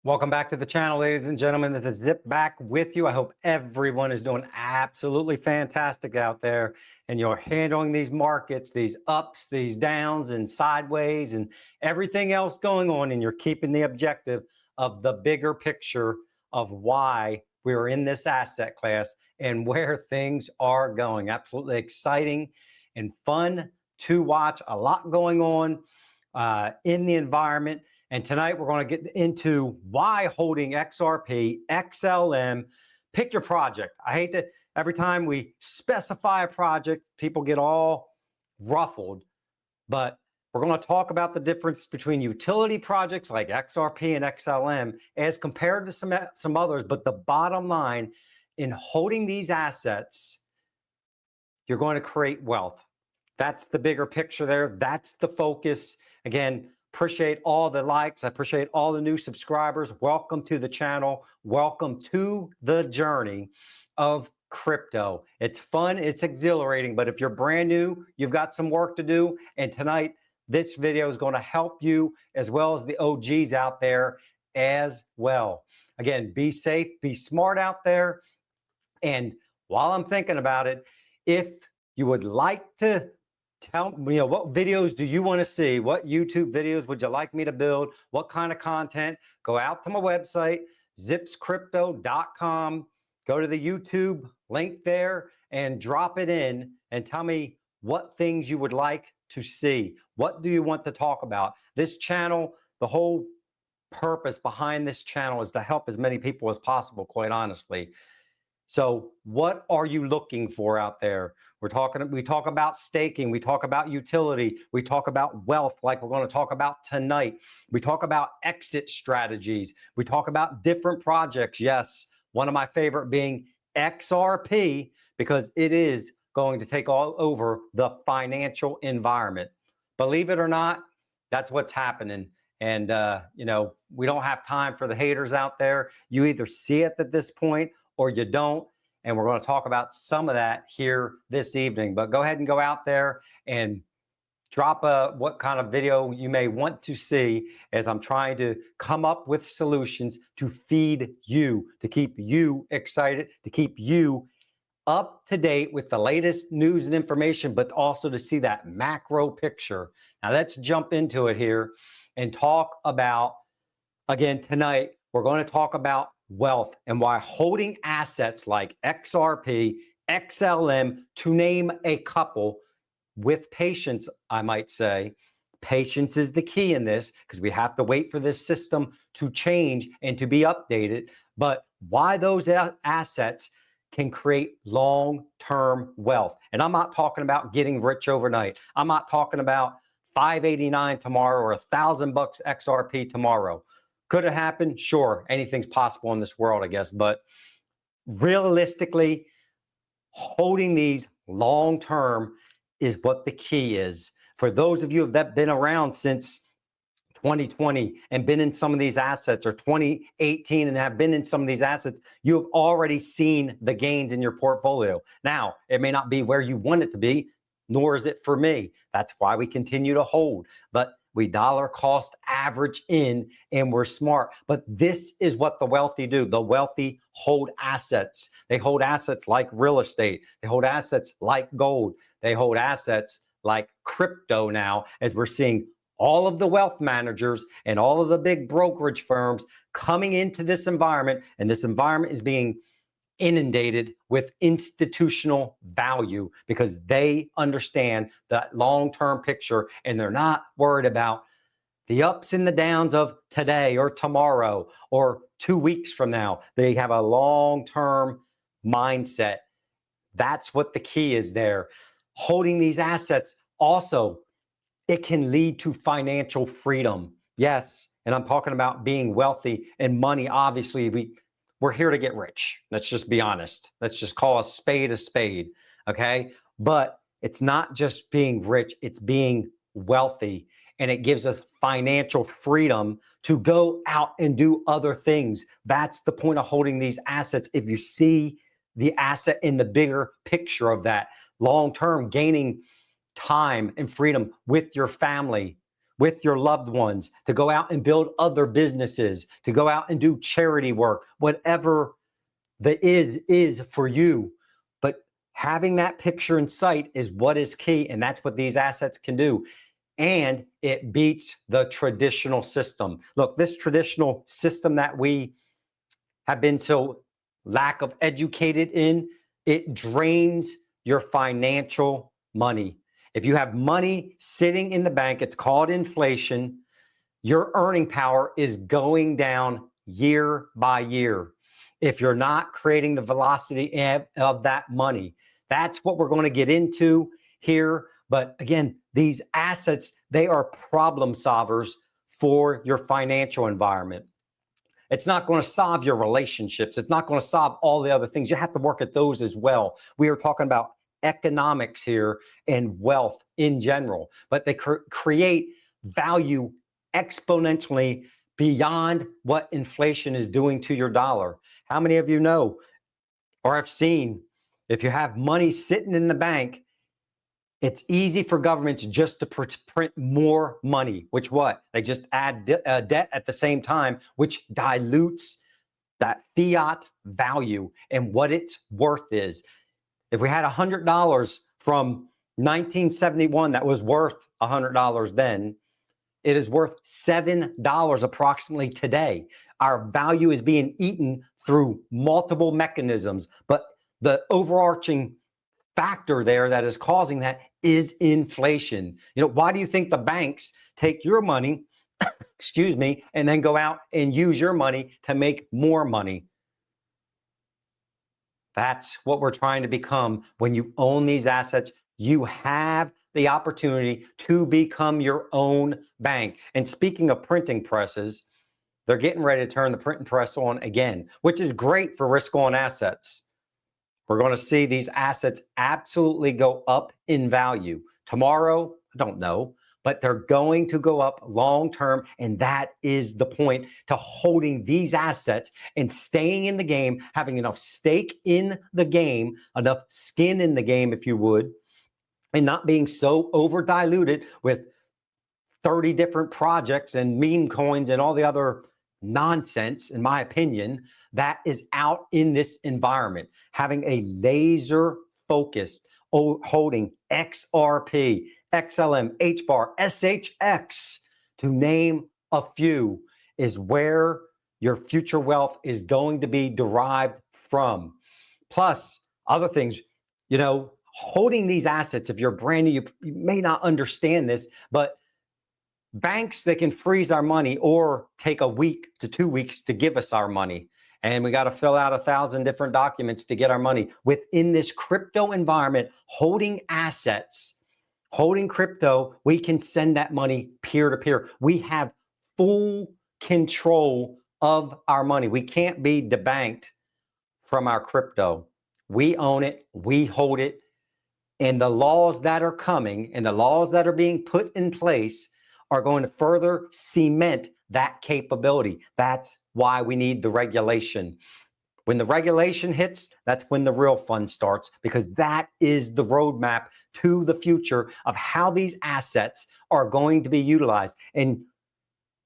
Welcome back to the channel, ladies and gentlemen. This is Zip back with you. I hope everyone is doing absolutely fantastic out there and you're handling these markets, these ups, these downs and sideways and everything else going on, and you're keeping the objective of the bigger picture of why we're in this asset class and where things are going. Absolutely exciting and fun to watch. A lot going on in the environment. And tonight we're going to get into why holding XRP, XLM, pick your project. I hate that every time we specify a project, people get all ruffled, but we're going to talk about the difference between utility projects like XRP and XLM as compared to some others. But the bottom line, in holding these assets, you're going to create wealth. That's the bigger picture there. That's the focus. Again, appreciate all the likes. I appreciate all the new subscribers. Welcome to the channel. Welcome to the journey of crypto. It's fun, it's exhilarating, but if you're brand new, you've got some work to do. And tonight, this video is going to help you as well as the OGs out there as well. Again, be safe, be smart out there. And while I'm thinking about it, if you would like to tell me, what videos do you want to see? What YouTube videos would you like me to build? What kind of content? Go out to my website, zipscrypto.com. Go to the YouTube link there and drop it in and tell me what things you would like to see. What do you want to talk about? This channel, the whole purpose behind this channel is to help as many people as possible, quite honestly. So what are you looking for out there? We talk about staking, we talk about utility, we talk about wealth like we're going to talk about tonight. We talk about exit strategies. We talk about different projects. Yes, one of my favorite being XRP, because it is going to take all over the financial environment. Believe it or not, that's what's happening. And, we don't have time for the haters out there. You either see it at this point or you don't. And we're going to talk about some of that here this evening. But go ahead and go out there and drop what kind of video you may want to see, as I'm trying to come up with solutions to feed you, to keep you excited, to keep you up to date with the latest news and information, but also to see that macro picture. Now let's jump into it here and talk about, again, tonight, we're going to talk about wealth and why holding assets like XRP, XLM, to name a couple, with patience, I might say. Patience is the key in this, because we have to wait for this system to change and to be updated. But why those assets can create long-term wealth. And I'm not talking about getting rich overnight. I'm not talking about 589 tomorrow or $1,000 XRP tomorrow. Could it happen? Sure. Anything's possible in this world, I guess. But realistically, holding these long-term is what the key is. For those of you that have been around since 2020 and been in some of these assets, or 2018 and have been in some of these assets, you have already seen the gains in your portfolio. Now, it may not be where you want it to be, nor is it for me. That's why we continue to hold. But we dollar cost average in, and we're smart. But this is what the wealthy do. The wealthy hold assets. They hold assets like real estate. They hold assets like gold. They hold assets like crypto now, as we're seeing all of the wealth managers and all of the big brokerage firms coming into this environment. And this environment is being inundated with institutional value because they understand that long-term picture, and they're not worried about the ups and the downs of today or tomorrow or 2 weeks from now. They have a long-term mindset. That's what the key is there. Holding these assets also, it can lead to financial freedom. Yes, and I'm talking about being wealthy and money. Obviously, we're here to get rich. Let's just be honest. Let's just call a spade, okay? But it's not just being rich, it's being wealthy. And it gives us financial freedom to go out and do other things. That's the point of holding these assets. If you see the asset in the bigger picture of that, long-term, gaining time and freedom with your family, with your loved ones, to go out and build other businesses, to go out and do charity work, whatever the is for you. But having that picture in sight is what is key, and that's what these assets can do. And it beats the traditional system. Look, this traditional system that we have been so lack of educated in, it drains your financial money. If you have money sitting in the bank, it's called inflation. Your earning power is going down year by year if you're not creating the velocity of that money. That's what we're going to get into here. But again, these assets, they are problem solvers for your financial environment. It's not going to solve your relationships. It's not going to solve all the other things. You have to work at those as well. We are talking about economics here and wealth in general, but they create value exponentially beyond what inflation is doing to your dollar. How many of you know or have seen, if you have money sitting in the bank, it's easy for governments just to print more money, which what? They just add debt at the same time, which dilutes that fiat value and what its worth is. If we had $100 from 1971 that was worth $100 then, it is worth $7 approximately today. Our value is being eaten through multiple mechanisms, but the overarching factor there that is causing that is inflation. You know, why do you think the banks take your money, excuse me, and then go out and use your money to make more money? That's what we're trying to become. When you own these assets, you have the opportunity to become your own bank. And speaking of printing presses, they're getting ready to turn the printing press on again, which is great for risk-on assets. We're going to see these assets absolutely go up in value. Tomorrow, I don't know, but they're going to go up long term. And that is the point to holding these assets and staying in the game, having enough stake in the game, enough skin in the game, if you would, and not being so over diluted with 30 different projects and meme coins and all the other nonsense, in my opinion, that is out in this environment. Having a laser focused holding XRP, XLM, HBAR, SHX, to name a few, is where your future wealth is going to be derived from. Plus, other things, you know, holding these assets, if you're brand new, you may not understand this, but banks that can freeze our money or take a week to 2 weeks to give us our money. And we got to fill out 1,000 different documents to get our money. Within this crypto environment, holding assets, holding crypto, we can send that money peer to peer. We have full control of our money. We can't be debanked from our crypto. We own it, we hold it. And the laws that are coming and the laws that are being put in place are going to further cement that capability. That's why we need the regulation. When the regulation hits, that's when the real fun starts, because that is the roadmap to the future of how these assets are going to be utilized. And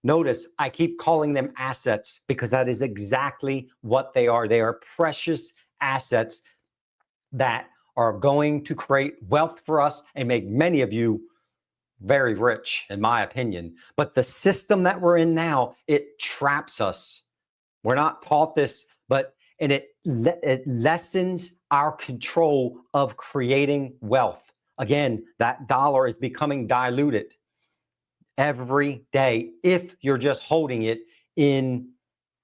notice I keep calling them assets because that is exactly what they are. They are precious assets that are going to create wealth for us and make many of you very rich, in my opinion. But the system that we're in now, it traps us. We're not taught this, but it lessens our control of creating wealth. Again, that dollar is becoming diluted every day if you're just holding it in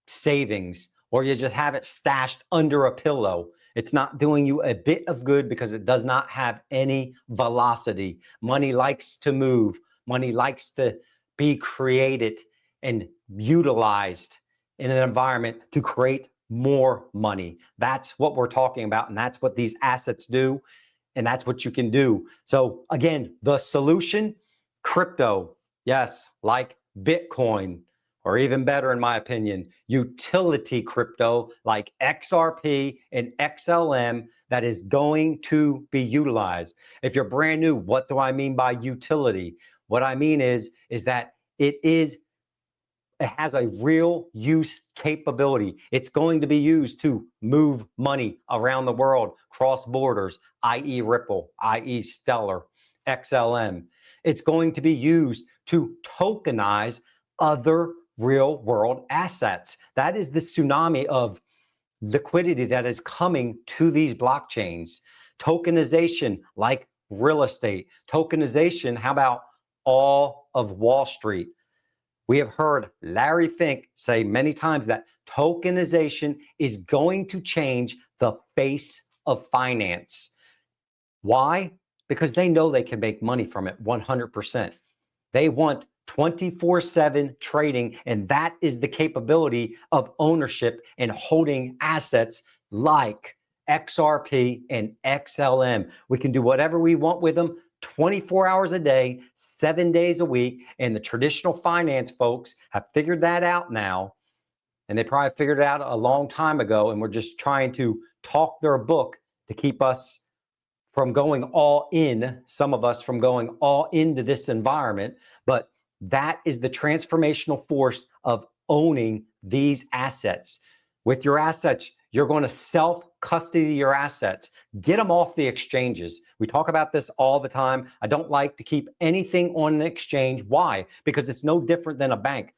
savings or you just have it stashed under a pillow. It's not doing you a bit of good because it does not have any velocity. Money likes to move. Money likes to be created and utilized in an environment to create more money. That's what we're talking about, and that's what these assets do, and that's what you can do. So again, the solution, crypto, yes, like Bitcoin, or even better, in my opinion, utility crypto like XRP and XLM that is going to be utilized. If you're brand new, what do I mean by utility? What I mean is that it has a real use capability. It's going to be used to move money around the world, cross borders, i.e. Ripple, i.e. Stellar, XLM. It's going to be used to tokenize other real world assets. That is the tsunami of liquidity that is coming to these blockchains. Tokenization, like real estate. Tokenization, how about all of Wall Street? We have heard Larry Fink say many times that tokenization is going to change the face of finance. Why? Because they know they can make money from it 100%. They want 24/7 trading, and that is the capability of ownership and holding assets like XRP and XLM. We can do whatever we want with them 24 hours a day, 7 days a week, and the traditional finance folks have figured that out now, and they probably figured it out a long time ago, and we're just trying to talk their book to keep us from going all in, some of us from going all into this environment. But that is the transformational force of owning these assets. With your assets, you're going to self-custody your assets. Get them off the exchanges. We talk about this all the time. I don't like to keep anything on an exchange. Why? Because it's no different than a bank.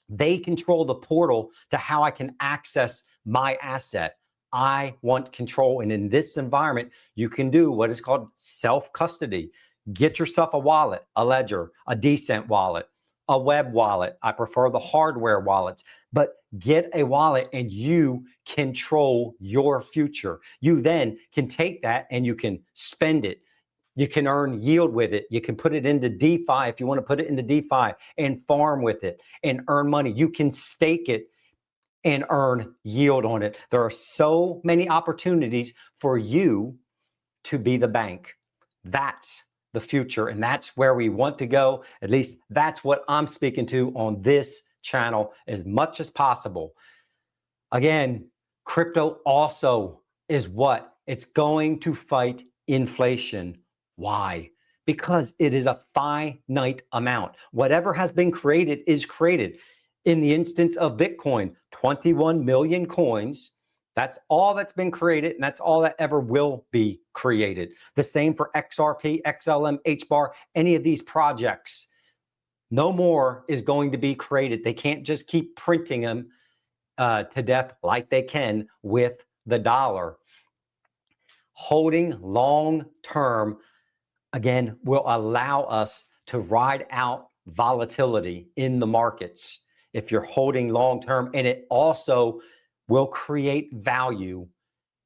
They control the portal to how I can access my asset. I want control. And in this environment, you can do what is called self-custody. Get yourself a wallet, a ledger, a decent wallet, a web wallet. I prefer the hardware wallets, but get a wallet and you control your future. You then can take that and you can spend it. You can earn yield with it. You can put it into DeFi if you want to put it into DeFi and farm with it and earn money. You can stake it and earn yield on it. There are so many opportunities for you to be the bank. That's the future, and that's where we want to go. At least that's what I'm speaking to on this channel as much as possible. Again, crypto also is what? It's going to fight inflation. Why? Because it is a finite amount. Whatever has been created is created. In the instance of Bitcoin, 21 million coins. That's all that's been created, and that's all that ever will be created. The same for XRP, XLM, HBAR, any of these projects. No more is going to be created. They can't just keep printing them to death like they can with the dollar. Holding long term, again, will allow us to ride out volatility in the markets if you're holding long term, and it also will create value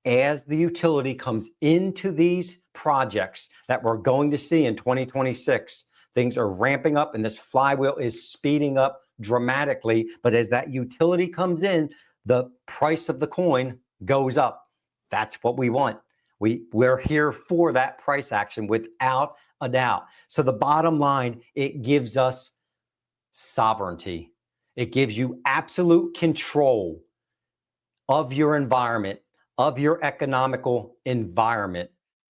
as the utility comes into these projects that we're going to see in 2026. Things are ramping up and this flywheel is speeding up dramatically. But as that utility comes in, the price of the coin goes up. That's what we want. We're here for that price action without a doubt. So the bottom line, it gives us sovereignty. It gives you absolute control of your environment, of your economical environment.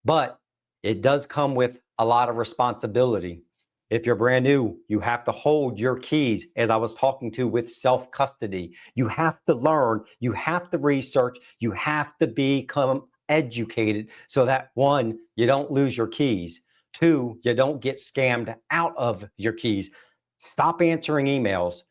But it does come with a lot of responsibility. If you're brand new, you have to hold your keys, as I was talking to with self-custody. You have to learn, you have to research, you have to become educated so that 1, you don't lose your keys. 2, you don't get scammed out of your keys. Stop answering emails.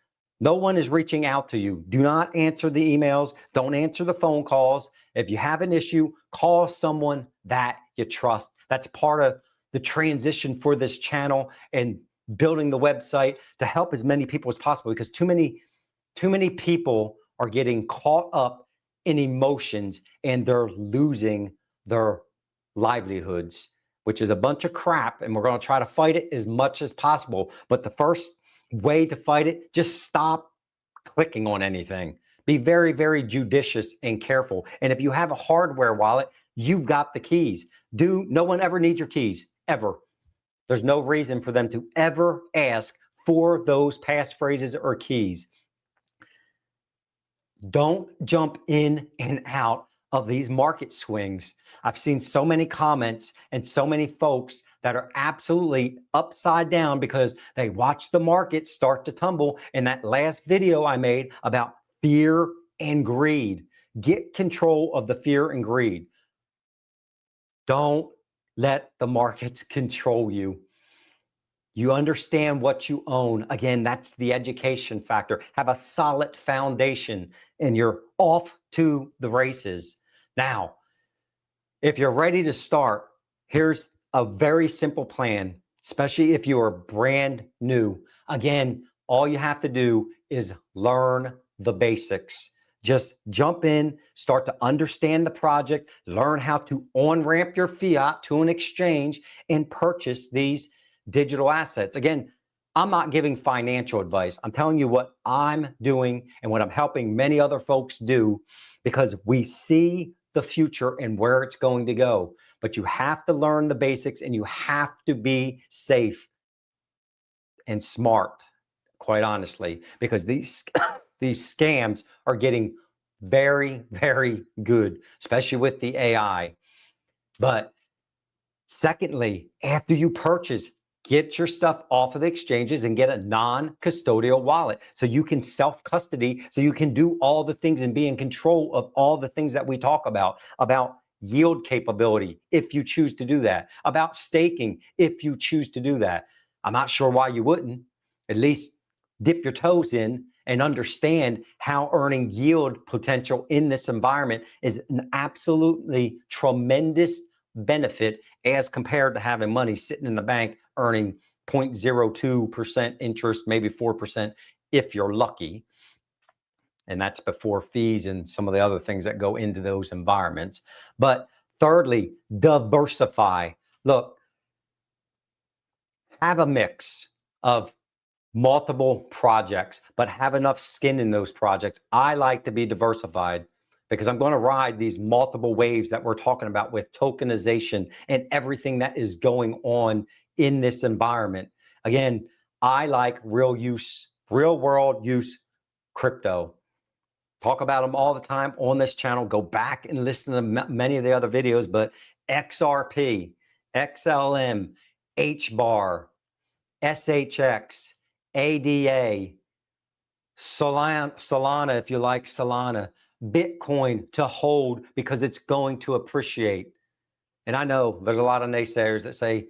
No one is reaching out to you. Do not answer the emails. Don't answer the phone calls. If you have an issue, call someone that you trust. That's part of the transition for this channel and building the website to help as many people as possible, because too many people are getting caught up in emotions and they're losing their livelihoods, which is a bunch of crap, and we're going to try to fight it as much as possible. But the first way to fight it, just stop clicking on anything. Be very, very judicious and careful. And if you have a hardware wallet, you've got the keys. No one ever needs your keys, ever. There's no reason for them to ever ask for those passphrases or keys. Don't jump in and out of these market swings. I've seen so many comments and so many folks that are absolutely upside down because they watch the market start to tumble. In that last video I made about fear and greed, get control of the fear and greed. Don't let the markets control you. You understand what you own. Again, that's the education factor. Have a solid foundation and you're off to the races. Now, if you're ready to start, here's a very simple plan, especially if you are brand new. Again, all you have to do is learn the basics. Just jump in, start to understand the project, learn how to on-ramp your fiat to an exchange and purchase these digital assets. Again, I'm not giving financial advice. I'm telling you what I'm doing and what I'm helping many other folks do because we see the future and where it's going to go. But you have to learn the basics and you have to be safe and smart, quite honestly, because these scams are getting very, very good, especially with the AI. But secondly, after you purchase, get your stuff off of the exchanges and get a non-custodial wallet so you can self-custody, so you can do all the things and be in control of all the things that we talk about yield capability, if you choose to do that, about staking, if you choose to do that. I'm not sure why you wouldn't. At least dip your toes in and understand how earning yield potential in this environment is an absolutely tremendous benefit as compared to having money sitting in the bank earning 0.02% interest, maybe 4% if you're lucky. And that's before fees and some of the other things that go into those environments. But thirdly, diversify. Look, have a mix of multiple projects, but have enough skin in those projects. I like to be diversified because I'm going to ride these multiple waves that we're talking about with tokenization and everything that is going on in this environment. Again, I like real world use crypto. Talk about them all the time on this channel. Go back and listen to many of the other videos, but XRP, XLM, HBAR, SHX, ADA, Solana, if you like Solana, Bitcoin to hold because it's going to appreciate. And I know there's a lot of naysayers that say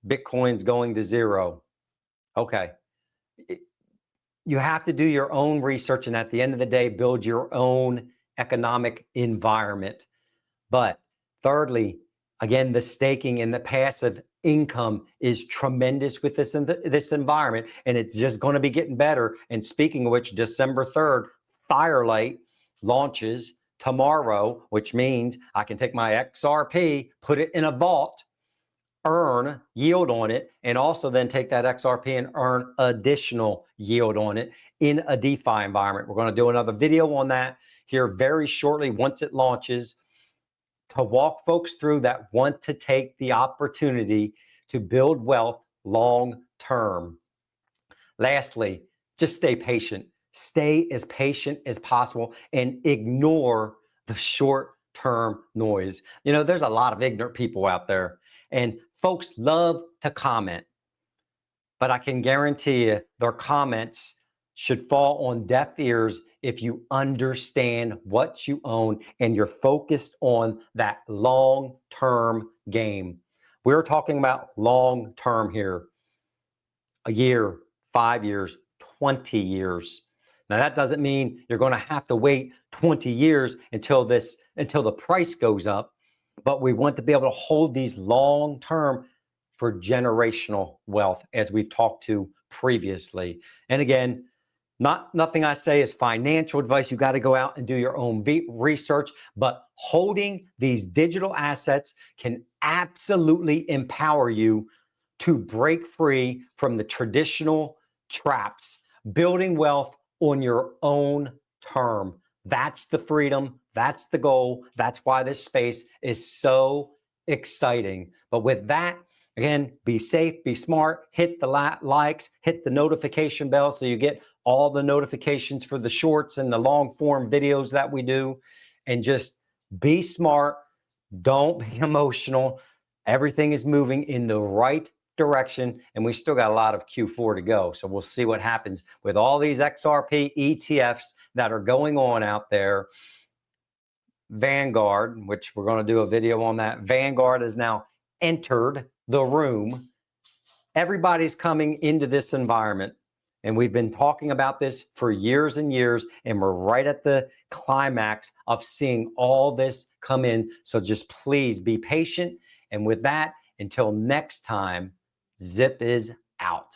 Bitcoin's going to zero. Okay. You have to do your own research and at the end of the day, build your own economic environment. But thirdly, again, the staking and the passive income is tremendous with this environment, and it's just going to be getting better. And speaking of which, December 3rd, Firelight launches tomorrow, which means I can take my XRP, put it in a vault, earn yield on it, and also then take that XRP and earn additional yield on it in a DeFi environment. We're going to do another video on that here very shortly once it launches, to walk folks through that want to take the opportunity to build wealth long term. Lastly, just stay patient. Stay as patient as possible and ignore the short-term noise. You know, there's a lot of ignorant people out there, and folks love to comment, but I can guarantee you their comments should fall on deaf ears if you understand what you own and you're focused on that long-term game. We're talking about long-term here. A year, 5 years, 20 years. Now that doesn't mean you're going to have to wait 20 years until the price goes up, but we want to be able to hold these long-term for generational wealth, as we've talked to previously. And again, nothing I say is financial advice. You got to go out and do your own research, but holding these digital assets can absolutely empower you to break free from the traditional traps, building wealth on your own term. That's the freedom. That's the goal. That's why this space is so exciting. But with that, Again, be safe, be smart, hit the likes, hit the notification bell so you get all the notifications for the shorts and the long form videos that we do. And just be smart. Don't be emotional. Everything is moving in the right direction, and we still got a lot of Q4 to go. So we'll see what happens with all these XRP ETFs that are going on out there. Vanguard, which we're going to do a video on that. Vanguard has now entered the room. Everybody's coming into this environment, and we've been talking about this for years and years, and we're right at the climax of seeing all this come in. So just please be patient. And with that, until next time, Zip is out.